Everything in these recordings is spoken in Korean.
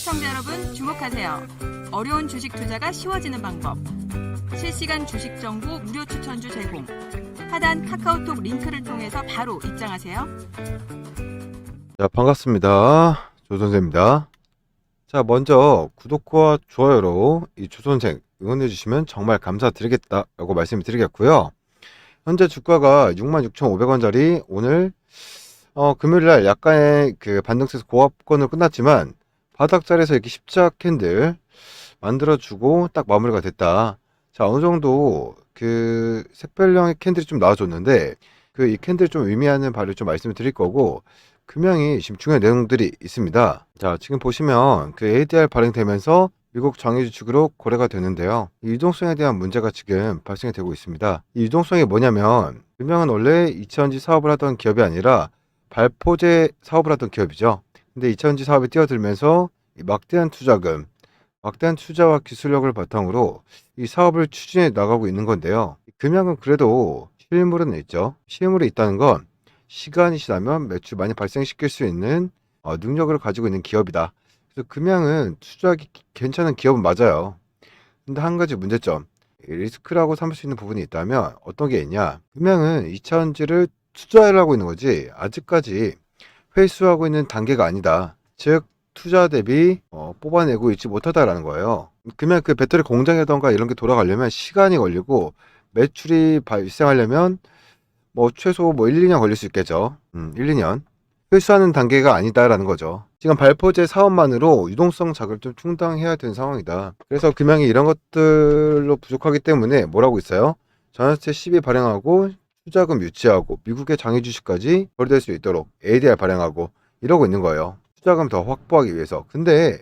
시청자 여러분 주목하세요. 어려운 주식 투자가 쉬워지는 방법. 실시간 주식 정보 무료 추천주 제공. 하단 카카오톡 링크를 통해서 바로 입장하세요. 자, 반갑습니다. 조선생입니다. 자, 먼저 구독과 좋아요로 이 조선생 응원해 주시면 정말 감사드리겠다라고 말씀을 드리겠고요. 현재 주가가 66,500원짜리 오늘 금요일날 약간의 그 반등세에서 고압권으로 끝났지만 바닥 자리에서 이렇게 십자 캔들 만들어주고 딱 마무리가 됐다. 자, 어느 정도 그 색별형의 캔들이 좀 나와줬는데 그 이 캔들 좀 의미하는 바를 좀 말씀을 드릴 거고, 금형이 지금 중요한 내용들이 있습니다. 자, 지금 보시면 그 ADR 발행되면서 미국 장외주식으로 거래가 되는데요. 이 유동성에 대한 문제가 지금 발생이 되고 있습니다. 이 유동성이 뭐냐면, 금형은 원래 이차전지 사업을 하던 기업이 아니라 발포제 사업을 하던 기업이죠. 근데 이차전지 사업에 뛰어들면서 이 막대한 투자금, 막대한 투자와 기술력을 바탕으로 이 사업을 추진해 나가고 있는 건데요. 금형은 그래도 실물은 있죠. 실물이 있다는 건 시간이 지나면 매출 많이 발생시킬 수 있는 능력을 가지고 있는 기업이다. 그래서 금양은 투자하기 괜찮은 기업은 맞아요. 근데 한 가지 문제점, 리스크라고 삼을 수 있는 부분이 있다면 어떤 게 있냐? 금양은 2차전지를 투자하려고 있는 거지 아직까지 회수하고 있는 단계가 아니다. 즉 투자 대비 뽑아내고 있지 못하다라는 거예요. 금양 그 배터리 공장이라던가 이런 게 돌아가려면 시간이 걸리고, 매출이 발생하려면 최소 1, 2년 걸릴 수 있겠죠. 1, 2년. 회수하는 단계가 아니다라는 거죠. 지금 발포제 사업만으로 유동성 자금을 좀 충당해야 되는 상황이다. 그래서 금양이 이런 것들로 부족하기 때문에 뭐라고 있어요? 전환세 10이 발행하고 투자금 유치하고 미국의 장외 주식까지 거래될 수 있도록 ADR 발행하고 이러고 있는 거예요. 투자금 더 확보하기 위해서. 근데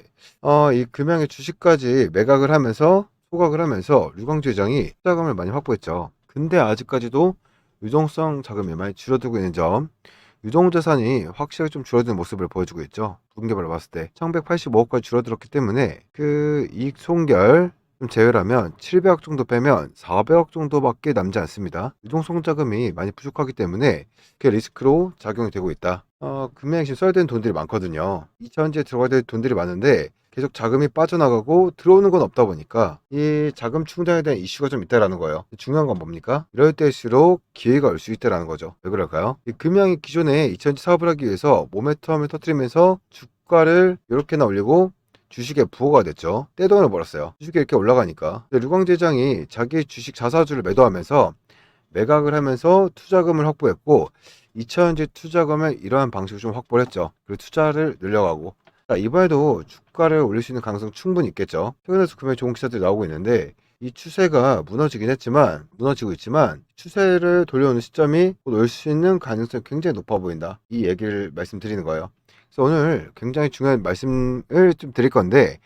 이 금양의 주식까지 매각을 하면서 소각을 하면서 류광주 회장이 투자금을 많이 확보했죠. 근데 아직까지도 유동성 자금이 많이 줄어들고 있는 점, 유동자산이 확실하게 좀 줄어드는 모습을 보여주고 있죠. 분기별로 봤을 때 1185억까지 줄어들었기 때문에 그 이익 손결 좀 제외하면 700억 정도 빼면 400억 정도밖에 남지 않습니다. 유동성 자금이 많이 부족하기 때문에 그게 리스크로 작용이 되고 있다. 금융 지금 써야 되는 돈들이 많거든요. 2차전지에 들어가야 될 돈들이 많은데 계속 자금이 빠져나가고 들어오는 건 없다 보니까 이 자금 충당에 대한 이슈가 좀 있다라는 거예요. 중요한 건 뭡니까? 이럴 때일수록 기회가 올 수 있다라는 거죠. 왜 그럴까요? 이 금융이 기존에 2차전지 사업을 하기 위해서 모멘텀을 터뜨리면서 주가를 이렇게나 올리고 주식에 부호가 됐죠. 떼돈을 벌었어요. 주식이 이렇게 올라가니까. 류광재 회장이 자기 주식 자사주를 매도하면서 매각을 하면서 투자금을 확보했고, 2차전지 투자금을 이러한 방식으로 좀 확보를 했죠. 그리고 투자를 늘려가고. 자, 이번에도 주가를 올릴 수 있는 가능성 충분히 있겠죠. 최근에도 금융 좋은 기사들이 나오고 있는데, 이 추세가 무너지고 있지만 추세를 돌려오는 시점이 곧 올 수 있는 가능성이 굉장히 높아 보인다. 이 얘기를 말씀드리는 거예요. 그래서 오늘 굉장히 중요한 말씀을 좀 드릴 건데,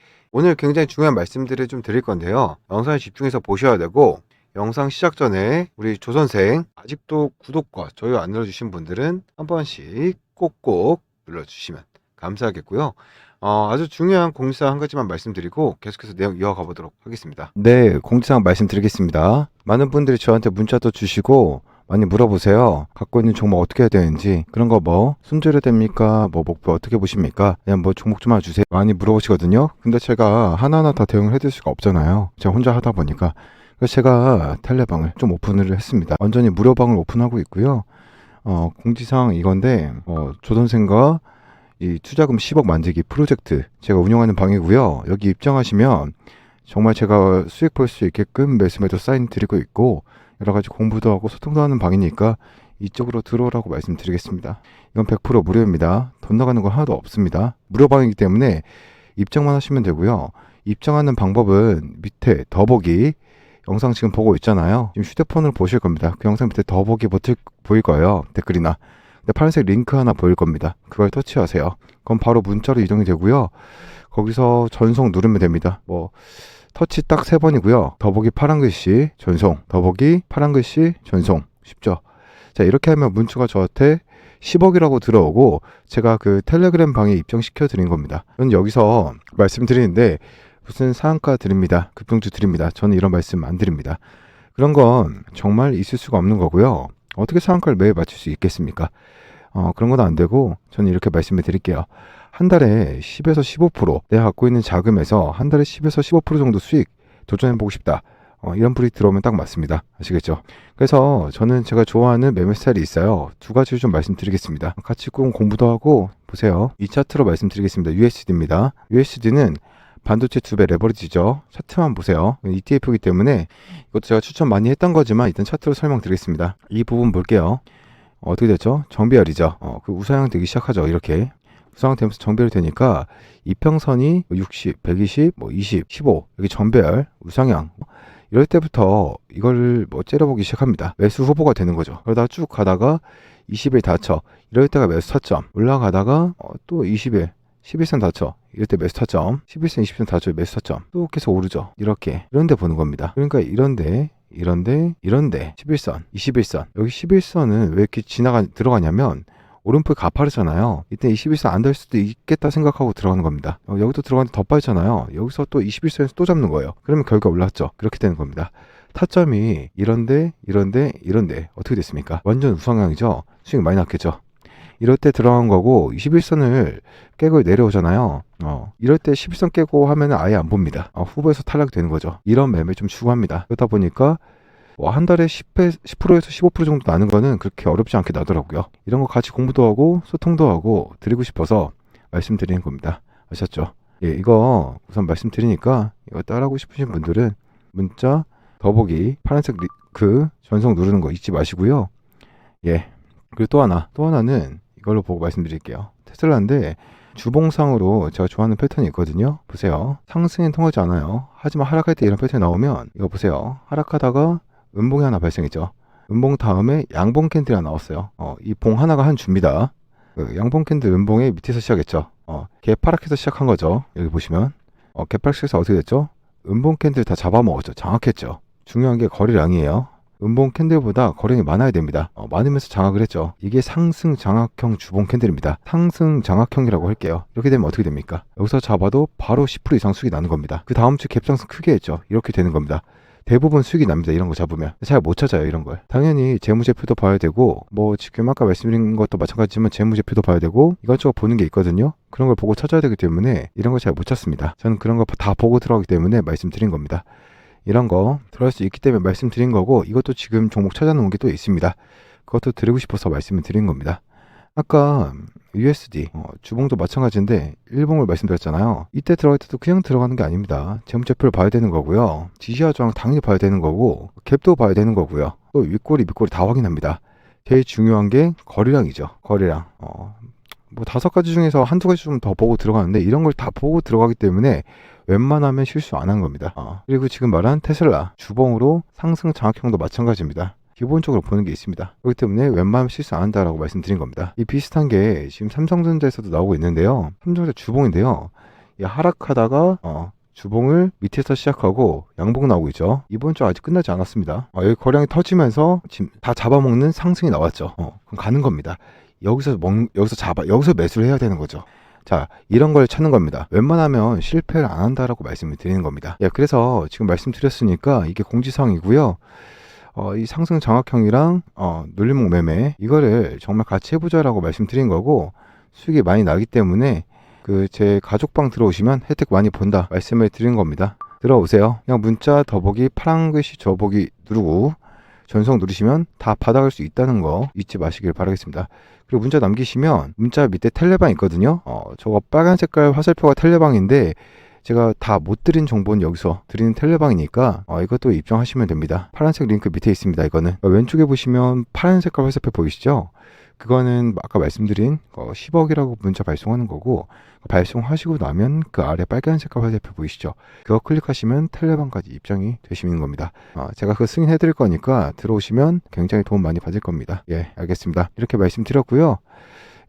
영상에 집중해서 보셔야 되고, 영상 시작 전에 우리 조선생 아직도 구독과 좋아요 안 눌러주신 분들은 한 번씩 꼭꼭 눌러주시면 감사하겠고요. 아주 중요한 공지사항 한 가지만 말씀드리고 계속해서 내용 이어가 보도록 하겠습니다. 네, 공지사항 말씀드리겠습니다. 많은 분들이 저한테 문자도 주시고 많이 물어보세요. 갖고 있는 종목 어떻게 해야 되는지, 그런 거 손절해야 됩니까? 목표 어떻게 보십니까? 그냥 종목 좀 주세요. 많이 물어보시거든요. 근데 제가 하나하나 다 대응을 해드릴 수가 없잖아요. 제가 혼자 하다 보니까. 그래서 제가 텔레방을 좀 오픈을 했습니다. 완전히 무료방을 오픈하고 있고요. 공지사항 이건데, 조선생과 이 투자금 10억 만들기 프로젝트 제가 운영하는 방이고요. 여기 입장하시면 정말 제가 수익 벌 수 있게끔 매수매도 사인 드리고 있고, 여러 가지 공부도 하고 소통도 하는 방이니까 이쪽으로 들어오라고 말씀드리겠습니다. 이건 100% 무료입니다. 돈 나가는 건 하나도 없습니다. 무료 방이기 때문에 입장만 하시면 되고요. 입장하는 방법은 밑에 더보기 영상 지금 보고 있잖아요. 지금 휴대폰으로 보실 겁니다. 그 영상 밑에 더보기 버튼 보일 거예요. 댓글이나. 파란색 링크 하나 보일 겁니다. 그걸 터치하세요. 그럼 바로 문자로 이동이 되고요. 거기서 전송 누르면 됩니다. 터치 딱 3번이고요. 더보기 파란 글씨 전송, 더보기 파란 글씨 전송. 쉽죠? 자, 이렇게 하면 문자가 저한테 10억이라고 들어오고 제가 그 텔레그램 방에 입장시켜 드린 겁니다. 저는 여기서 말씀드리는데 무슨 상한가 드립니다, 급등주 드립니다, 저는 이런 말씀 안 드립니다. 그런 건 정말 있을 수가 없는 거고요. 어떻게 상한가를 매일 맞출 수 있겠습니까? 그런 건 안 되고 저는 이렇게 말씀을 드릴게요. 한 달에 10에서 15% 내가 갖고 있는 자금에서 한 달에 10에서 15% 정도 수익 도전해보고 싶다. 이런 분이 들어오면 딱 맞습니다. 아시겠죠? 그래서 저는 제가 좋아하는 매매 스타일이 있어요. 두 가지를 좀 말씀드리겠습니다. 같이 꼭 공부도 하고 보세요. 이 차트로 말씀드리겠습니다. USD입니다. USD는 반도체 2배 레버리지죠. 차트만 보세요. ETF이기 때문에 이것도 제가 추천 많이 했던 거지만 일단 차트로 설명드리겠습니다. 이 부분 볼게요. 어떻게 됐죠? 정배열이죠. 그 우상향 되기 시작하죠. 이렇게 우상향 되면서 정배열이 되니까 이평선이 60, 120, 20, 15 여기 정배열, 우상향 이럴 때부터 이걸 째려보기 시작합니다. 매수 후보가 되는 거죠. 그러다 쭉 가다가 20일 다쳐. 이럴 때가 매수 타점. 올라가다가 또 20일, 11선 다쳐. 이럴 때 매수 타점. 11선, 20선 다쳐 매수 타점. 또 계속 오르죠. 이렇게. 이런데 보는 겁니다. 그러니까 이런데 11선, 21선. 여기 11선은 왜 이렇게 들어가냐면 오른폭이 가파르잖아요. 이때 21선 안 될 수도 있겠다 생각하고 들어가는 겁니다. 여기도 들어가는데 더 빠지잖아요. 여기서 또 21선에서 또 잡는 거예요. 그러면 결과 올랐죠. 그렇게 되는 겁니다. 타점이 이런데 어떻게 됐습니까? 완전 우상향이죠. 수익 많이 났겠죠. 이럴 때 들어간 거고 21선을 깨고 내려오잖아요. 이럴 때 11선 깨고 하면 아예 안 봅니다. 후보에서 탈락이 되는 거죠. 이런 매매 좀 추구합니다. 그러다 보니까 한 달에 10%에서 15% 정도 나는 거는 그렇게 어렵지 않게 나더라고요. 이런 거 같이 공부도 하고 소통도 하고 드리고 싶어서 말씀드리는 겁니다. 아셨죠? 예, 이거 우선 말씀드리니까 이거 따라하고 싶으신 분들은 문자 더보기 파란색 전송 누르는 거 잊지 마시고요. 예. 그리고 또 하나는 이걸로 보고 말씀드릴게요. 테슬라인데 주봉상으로 제가 좋아하는 패턴이 있거든요. 보세요. 상승엔 통하지 않아요. 하지만 하락할 때 이런 패턴이 나오면 이거 보세요. 하락하다가 음봉이 하나 발생했죠. 음봉 다음에 양봉 캔들이 하나 나왔어요. 이 봉 하나가 한 주입니다. 그 양봉 캔들 음봉의 밑에서 시작했죠. 개파락해서 시작한 거죠. 여기 보시면 개파락해서 어떻게 됐죠? 음봉 캔들 다 잡아먹었죠. 장악했죠. 중요한 게 거래량이에요. 음봉 캔들보다 거래량이 많아야 됩니다. 많으면서 장악을 했죠. 이게 상승 장악형 주봉 캔들입니다. 상승 장악형이라고 할게요. 이렇게 되면 어떻게 됩니까? 여기서 잡아도 바로 10% 이상 수익이 나는 겁니다. 그 다음 주 갭상승 크게 했죠. 이렇게 되는 겁니다. 대부분 수익이 납니다. 이런 거 잡으면. 잘 못 찾아요. 이런 걸. 당연히 재무제표도 봐야 되고 지금 아까 말씀드린 것도 마찬가지지만 재무제표도 봐야 되고 이것저것 보는 게 있거든요. 그런 걸 보고 찾아야 되기 때문에 이런 거 잘 못 찾습니다. 저는 그런 거 다 보고 들어가기 때문에 말씀드린 겁니다. 이런 거 들어갈 수 있기 때문에 말씀드린 거고 이것도 지금 종목 찾아놓은 게 또 있습니다. 그것도 드리고 싶어서 말씀을 드린 겁니다. 아까 USD 주봉도 마찬가지인데 일봉을 말씀드렸잖아요. 이때 들어갈 때도 그냥 들어가는 게 아닙니다. 재무제표를 봐야 되는 거고요. 지지와 저항 당연히 봐야 되는 거고 갭도 봐야 되는 거고요. 또 윗꼬리 밑꼬리 다 확인합니다. 제일 중요한 게 거래량이죠. 거래량. 5가지 중에서 한두 가지 좀 더 보고 들어가는데 이런 걸 다 보고 들어가기 때문에 웬만하면 실수 안 한 겁니다. 그리고 지금 말한 테슬라 주봉으로 상승 장악형도 마찬가지입니다. 기본적으로 보는 게 있습니다. 그렇기 때문에 웬만하면 실수 안 한다라고 말씀드린 겁니다. 이 비슷한 게 지금 삼성전자에서도 나오고 있는데요. 삼성전자 주봉인데요. 이 하락하다가 주봉을 밑에서 시작하고 양봉 나오고 있죠. 이번 주 아직 끝나지 않았습니다. 여기 거량이 터지면서 지금 다 잡아먹는 상승이 나왔죠. 그럼 가는 겁니다. 여기서 매수를 해야 되는 거죠. 자, 이런 걸 찾는 겁니다. 웬만하면 실패를 안 한다라고 말씀을 드리는 겁니다. 그래서 지금 말씀드렸으니까 이게 공지사항이고요. 이 상승 장악형이랑 눌림목 매매 이거를 정말 같이 해보자라고 말씀드린 거고 수익이 많이 나기 때문에 제 가족방 들어오시면 혜택 많이 본다 말씀을 드린 겁니다. 들어오세요. 그냥 문자 더보기 파란 글씨 더보기 누르고 전송 누르시면 다 받아갈 수 있다는 거 잊지 마시길 바라겠습니다. 그리고 문자 남기시면 문자 밑에 텔레방 있거든요. 저거 빨간 색깔 화살표가 텔레방인데 제가 다 못 드린 정보는 여기서 드리는 텔레방이니까 이것도 입장하시면 됩니다. 파란색 링크 밑에 있습니다. 이거는 왼쪽에 보시면 파란 색깔 화살표 보이시죠? 그거는 아까 말씀드린 10억이라고 문자 발송하는 거고 발송하시고 나면 그 아래 빨간 색깔 화살표 보이시죠? 그거 클릭하시면 텔레방까지 입장이 되시는 겁니다. 제가 그거 승인해 드릴 거니까 들어오시면 굉장히 도움 많이 받을 겁니다. 예, 알겠습니다. 이렇게 말씀드렸고요.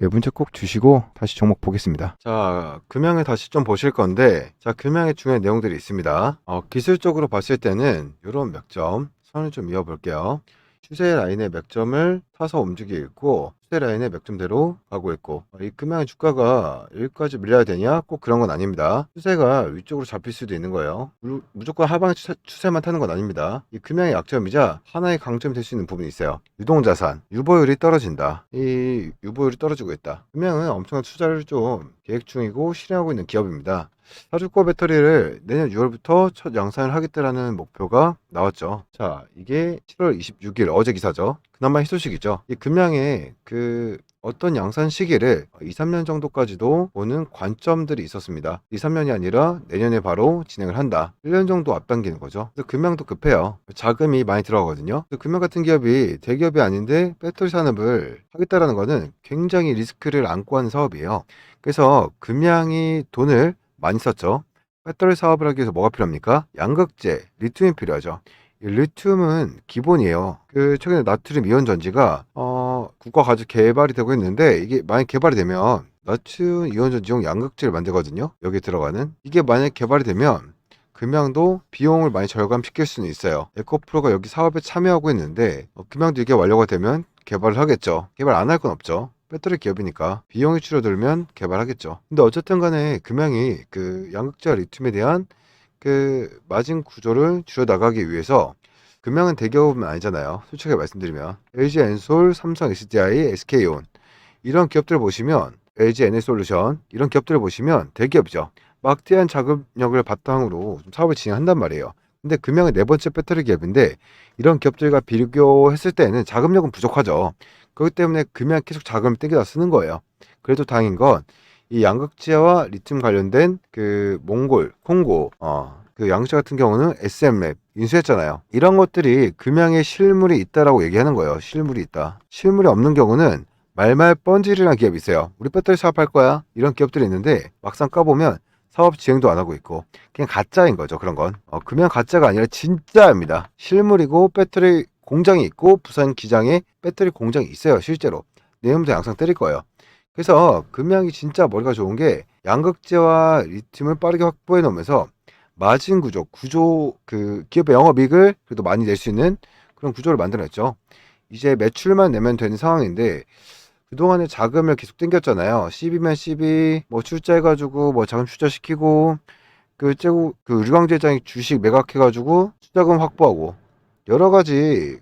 예, 문자 꼭 주시고 다시 종목 보겠습니다. 자, 금양을 다시 좀 보실 건데 금양의 중요한 내용들이 있습니다. 기술적으로 봤을 때는 이런 몇 점 선을 좀 이어볼게요. 추세 라인의 몇 점을 타서 움직이고 있고 추세 라인의 맥점대로 가고 있고 이 금양의 주가가 여기까지 밀려야 되냐? 꼭 그런 건 아닙니다. 추세가 위쪽으로 잡힐 수도 있는 거예요. 무조건 하방의 추세만 타는 건 아닙니다. 이 금양의 약점이자 하나의 강점이 될 수 있는 부분이 있어요. 유동자산, 유보율이 떨어진다. 이 유보율이 떨어지고 있다. 금양은 엄청난 투자를 좀 계획 중이고 실행하고 있는 기업입니다. 사주코 배터리를 내년 6월부터 첫 양산을 하겠다라는 목표가 나왔죠. 자, 이게 7월 26일 어제 기사죠. 그나마 희소식이죠. 이 금양의 어떤 양산 시기를 2, 3년 정도까지도 보는 관점들이 있었습니다. 2, 3년이 아니라 내년에 바로 진행을 한다. 1년 정도 앞당기는 거죠. 그래서 금양도 급해요. 자금이 많이 들어가거든요. 금양 같은 기업이 대기업이 아닌데 배터리 산업을 하겠다라는 거는 굉장히 리스크를 안고 하는 사업이에요. 그래서 금양이 돈을 많이 썼죠. 배터리 사업을 하기 위해서 뭐가 필요합니까? 양극재, 리튬이 필요하죠. 이 리튬은 기본이에요. 최근에 나트륨 이온 전지가 국가 가지고 개발이 되고 있는데 이게 만약 개발이 되면 나트륨 이온 전지용 양극재를 만들거든요. 여기 들어가는 이게 만약 개발이 되면 금양도 비용을 많이 절감시킬 수는 있어요. 에코프로가 여기 사업에 참여하고 있는데 금양도 이게 완료가 되면 개발을 하겠죠. 개발 안 할 건 없죠. 배터리 기업이니까 비용이 줄어들면 개발하겠죠. 근데 어쨌든 간에 금양이 양극재와 리튬에 대한 마진 구조를 줄여나가기 위해서 금양은 대기업은 아니잖아요. 솔직하게 말씀드리면 LG 엔솔, 삼성 SDI, SK온 이런 기업들을 보시면 LG 에너솔루션 이런 기업들을 보시면 대기업이죠. 막대한 자금력을 바탕으로 사업을 진행한단 말이에요. 근데 금양은 네 번째 배터리 기업인데 이런 기업들과 비교했을 때는 자금력은 부족하죠. 그렇기 때문에 금양 계속 자금을 땡겨다 쓰는 거예요. 그래도 다행인 건 이 양극재와 리튬 관련된 몽골, 콩고 양극재 같은 경우는 SM랩 인수했잖아요. 이런 것들이 금양에 실물이 있다라고 얘기하는 거예요. 실물이 있다. 실물이 없는 경우는 말말 뻔질이라는 기업이 있어요. 우리 배터리 사업할 거야. 이런 기업들이 있는데 막상 까보면 사업 진행도 안 하고 있고 그냥 가짜인 거죠. 그런 건 금양 가짜가 아니라 진짜입니다. 실물이고 배터리 공장이 있고 부산 기장에 배터리 공장이 있어요. 실제로 내년부터 양상 때릴 거예요. 그래서 금양이 진짜 머리가 좋은 게 양극재와 리튬을 빠르게 확보해 놓으면서 마진 구조 기업의 영업이익을 그래도 많이 낼 수 있는 그런 구조를 만들어냈죠. 이제 매출만 내면 되는 상황인데 그동안에 자금을 계속 땡겼잖아요. 12면 12, 출자해가지고 자금 출자시키고 류광제장이 주식 매각해가지고 투자금 확보하고 여러 가지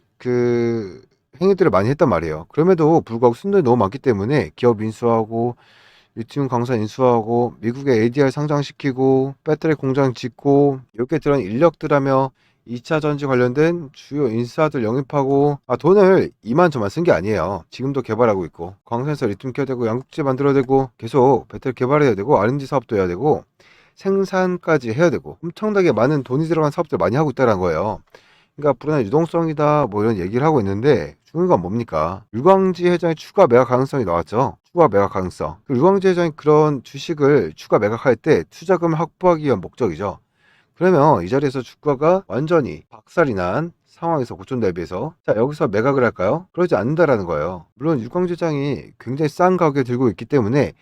행위들을 많이 했단 말이에요. 그럼에도 불구하고 순돈이 너무 많기 때문에 기업 인수하고 리튬 강산 인수하고 미국에 ADR 상장시키고 배터리 공장 짓고 이렇게 들어간 인력들하며 2차 전지 관련된 주요 인사들 영입하고 돈을 이만저만 쓴 게 아니에요. 지금도 개발하고 있고 광산에서 리튬 켜야 되고 양극재 만들어야 되고 계속 배터리 개발해야 되고 R&D 사업도 해야 되고 생산까지 해야 되고 엄청나게 많은 돈이 들어간 사업들 많이 하고 있다는 거예요. 그러니까 불안한 유동성이다 이런 얘기를 하고 있는데 중요한 건 뭡니까? 류광지 회장의 추가 매각 가능성이 나왔죠. 추가 매각 가능성. 류광지 회장이 그런 주식을 추가 매각할 때 투자금을 확보하기 위한 목적이죠. 그러면 이 자리에서 주가가 완전히 박살이 난 상황에서 고점 대비해서 여기서 매각을 할까요? 그러지 않는다라는 거예요. 물론 류광지 회장이 굉장히 싼 가격에 들고 있기 때문에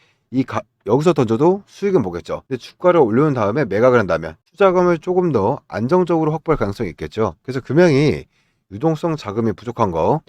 여기서 던져도 수익은 보겠죠. 근데 주가를 올려놓은 다음에 매각을 한다면 투자금을 조금 더 안정적으로 확보할 가능성이 있겠죠. 그래서 금양이 유동성 자금이 부족한 거에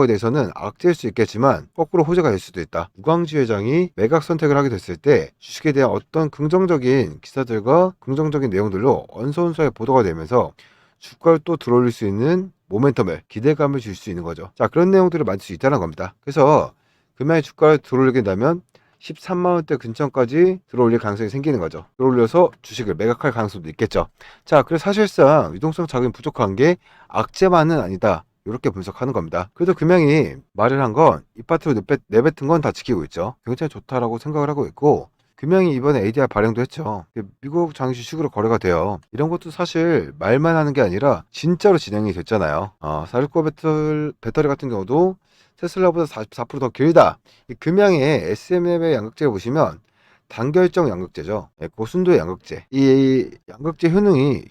대해서는 악재일 수 있겠지만 거꾸로 호재가 될 수도 있다. 유광지 회장이 매각 선택을 하게 됐을 때 주식에 대한 어떤 긍정적인 기사들과 긍정적인 내용들로 언선수에 보도가 되면서 주가를 또 들어올릴 수 있는 모멘텀을 기대감을 줄 수 있는 거죠. 그런 내용들을 만들 수 있다는 겁니다. 그래서 금양의 주가를 들어올리게 되면 13만원대 근처까지 들어올릴 가능성이 생기는 거죠. 들어올려서 주식을 매각할 가능성도 있겠죠. 그래서 사실상 유동성 자금이 부족한 게 악재만은 아니다. 이렇게 분석하는 겁니다. 그래도 금양이 말을 한 건 이파트로 내뱉은 건 다 지키고 있죠. 굉장히 좋다라고 생각을 하고 있고 금양이 이번에 ADR 발행도 했죠. 미국 장기 주식으로 거래가 돼요. 이런 것도 사실 말만 하는 게 아니라 진짜로 진행이 됐잖아요. 사르코 배터리 같은 경우도 테슬라보다 44%더 길다. 이 금양의 SM의 양극재를 보시면 단결정 양극재죠. 고순도 양극재. 이 양극재 효능이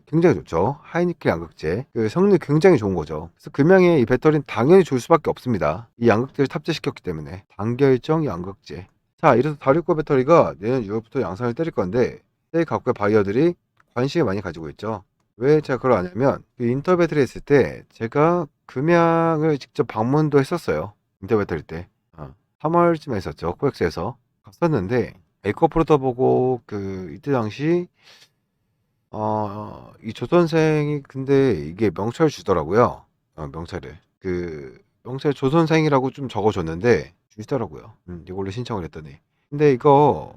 굉장히 좋죠. 하이니켈 양극재. 성능이 굉장히 좋은 거죠. 그래서 금양의 이 배터리는 당연히 좋을 수밖에 없습니다. 이 양극재를 탑재시켰기 때문에. 단결정 양극재. 이래서 다리코 배터리가 내년 6월부터 양산을 때릴 건데 각국의 바이어들이 관심을 많이 가지고 있죠. 왜 제가 그걸 아냐면 인터 배터리 했을 때 제가 금양을 직접 방문도 했었어요. 인터뷰 될 때. 3월쯤에 했었죠. 코엑스에서 갔었는데 에이커프로더 보고 이때 당시 이 조선생이 근데 이게 명찰 주더라고요. 명찰을 명찰 조선생이라고 좀 적어줬는데 주시더라고요. 이걸로 신청을 했더니. 근데 이거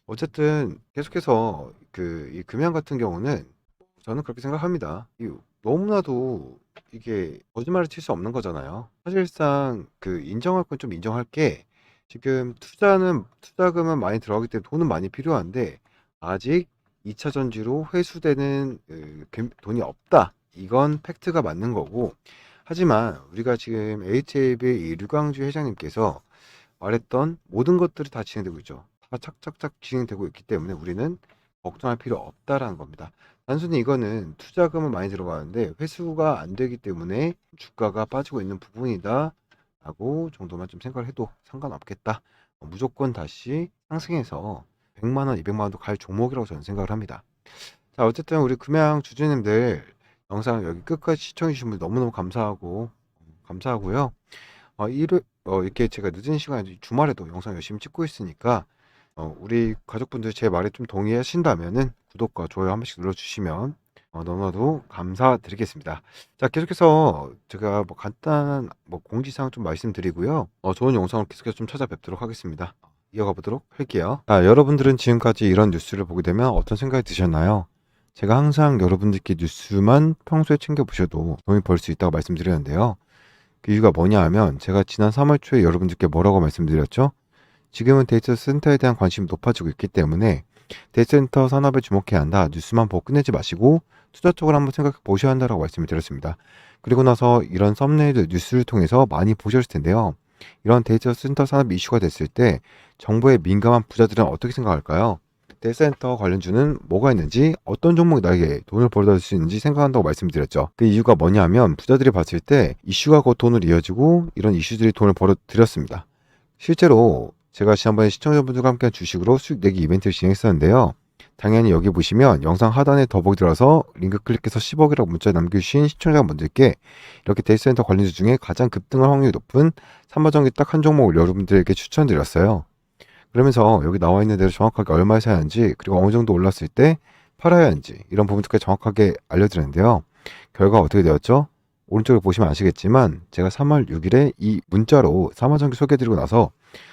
어쨌든 계속해서 이 금양 같은 경우는 저는 그렇게 생각합니다. 너무나도 이게 거짓말을 칠 수 없는 거잖아요. 사실상 인정할 건 좀 인정할 게 지금 투자금은 많이 들어가기 때문에 돈은 많이 필요한데 아직 2차 전지로 회수되는 돈이 없다. 이건 팩트가 맞는 거고 하지만 우리가 지금 HAB 류광주 회장님께서 말했던 모든 것들이 다 진행되고 있죠. 다 착착착 진행되고 있기 때문에 우리는 걱정할 필요 없다라는 겁니다. 단순히 이거는 투자금은 많이 들어가는데 회수가 안 되기 때문에 주가가 빠지고 있는 부분이다 라고 정도만 좀 생각을 해도 상관없겠다. 무조건 다시 상승해서 100만원, 200만원도 갈 종목이라고 저는 생각을 합니다. 자, 어쨌든 우리 금양 주주님들 영상 여기 끝까지 시청해주신 분 너무너무 감사하고요. 이렇게 제가 늦은 시간에 주말에도 영상 열심히 찍고 있으니까 우리 가족분들 제 말에 좀 동의하신다면은 구독과 좋아요 한 번씩 눌러주시면 너무나도 감사드리겠습니다. 자, 계속해서 제가 간단한 공지사항 좀 말씀드리고요. 좋은 영상을 계속해서 좀 찾아뵙도록 하겠습니다. 이어가 보도록 할게요. 자, 여러분들은 지금까지 이런 뉴스를 보게 되면 어떤 생각이 드셨나요? 제가 항상 여러분들께 뉴스만 평소에 챙겨보셔도 돈이 벌 수 있다고 말씀드렸는데요. 그 이유가 뭐냐 하면 제가 지난 3월 초에 여러분들께 뭐라고 말씀드렸죠? 지금은 데이터 센터에 대한 관심이 높아지고 있기 때문에 데이터 센터 산업에 주목해야 한다. 뉴스만 보고 끝내지 마시고 투자 쪽을 한번 생각해 보셔야 한다라고 말씀을 드렸습니다. 그리고 나서 이런 썸네일 뉴스를 통해서 많이 보셨을 텐데요. 이런 데이터 센터 산업 이슈가 됐을 때 정부에 민감한 부자들은 어떻게 생각할까요? 데이터 센터 관련주는 뭐가 있는지 어떤 종목이 나에게 돈을 벌어다 줄 수 있는지 생각한다고 말씀드렸죠. 그 이유가 뭐냐면 부자들이 봤을 때 이슈가 곧 돈을 이어지고 이런 이슈들이 돈을 벌어들였습니다. 실제로 제가 지난번에 시청자분들과 함께한 주식으로 수익 내기 이벤트를 진행했었는데요. 당연히 여기 보시면 영상 하단에 더보기 들어서 링크 클릭해서 10억이라고 문자 남겨주신 시청자분들께 이렇게 데이터센터 관련주 중에 가장 급등할 확률이 높은 삼화전기 딱 한 종목을 여러분들에게 추천드렸어요. 그러면서 여기 나와 있는 대로 정확하게 얼마에 사야 하는지 그리고 어느 정도 올랐을 때 팔아야 하는지 이런 부분들까지 정확하게 알려드렸는데요. 결과 어떻게 되었죠? 오른쪽을 보시면 아시겠지만 제가 3월 6일에 이 문자로 삼화전기 소개해드리고 나서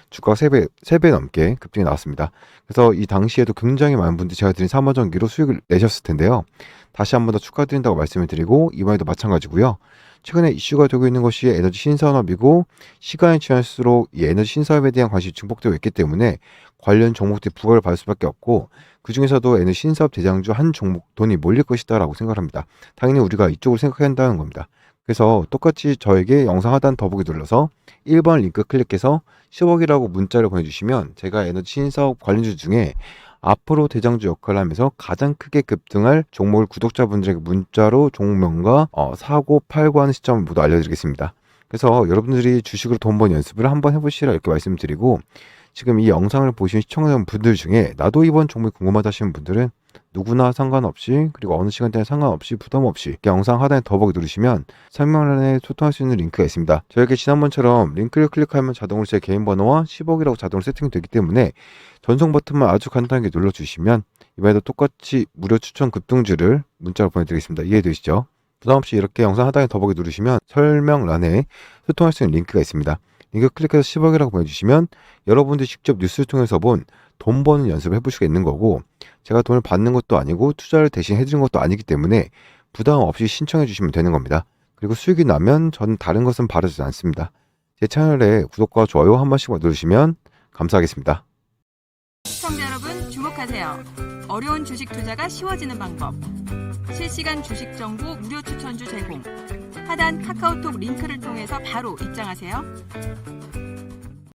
주가가 3배 넘게 급등이 나왔습니다. 그래서 이 당시에도 굉장히 많은 분들이 제가 드린 삼화전기로 수익을 내셨을 텐데요. 다시 한 번 더 축하드린다고 말씀을 드리고 이번에도 마찬가지고요. 최근에 이슈가 되고 있는 것이 에너지 신산업이고 시간이 지날수록 이 에너지 신산업에 대한 관심이 증폭되고 있기 때문에 관련 종목들이 부각을 받을 수밖에 없고 그 중에서도 에너지 신사업 대장주 한 종목 돈이 몰릴 것이다 라고 생각합니다. 당연히 우리가 이쪽으로 생각해야 한다는 겁니다. 그래서 똑같이 저에게 영상 하단 더보기 눌러서 1번 링크 클릭해서 10억이라고 문자를 보내주시면 제가 에너지 신사업 관련주 중에 앞으로 대장주 역할을 하면서 가장 크게 급등할 종목을 구독자분들에게 문자로 종목명과 사고, 팔고 하는 시점을 모두 알려드리겠습니다. 그래서 여러분들이 주식으로 돈 버는 연습을 한번 해보시라 이렇게 말씀드리고 지금 이 영상을 보신 시청자분들 중에 나도 이번 종목이 궁금하다 하시는 분들은 누구나 상관없이 그리고 어느 시간대나 상관없이 부담 없이 영상 하단에 더보기 누르시면 설명란에 소통할 수 있는 링크가 있습니다. 저에게 지난번처럼 링크를 클릭하면 자동으로 제 개인 번호와 10억이라고 자동으로 세팅되기 때문에 전송 버튼만 아주 간단하게 눌러주시면 이번에도 똑같이 무료 추천 급등주를 문자로 보내드리겠습니다. 이해되시죠? 부담없이 이렇게 영상 하단에 더보기 누르시면 설명란에 소통할 수 있는 링크가 있습니다. 링크 클릭해서 10억이라고 보내주시면 여러분들이 직접 뉴스를 통해서 본 돈 버는 연습을 해볼 수가 있는 거고 제가 돈을 받는 것도 아니고 투자를 대신 해드리는 것도 아니기 때문에 부담 없이 신청해 주시면 되는 겁니다. 그리고 수익이 나면 저는 다른 것은 바라지 않습니다. 제 채널에 구독과 좋아요 한 번씩만 누르시면 감사하겠습니다. 시청자 여러분 주목하세요. 어려운 주식 투자가 쉬워지는 방법. 실시간 주식 정보 무료 추천주 제공. 하단 카카오톡 링크를 통해서 바로 입장하세요.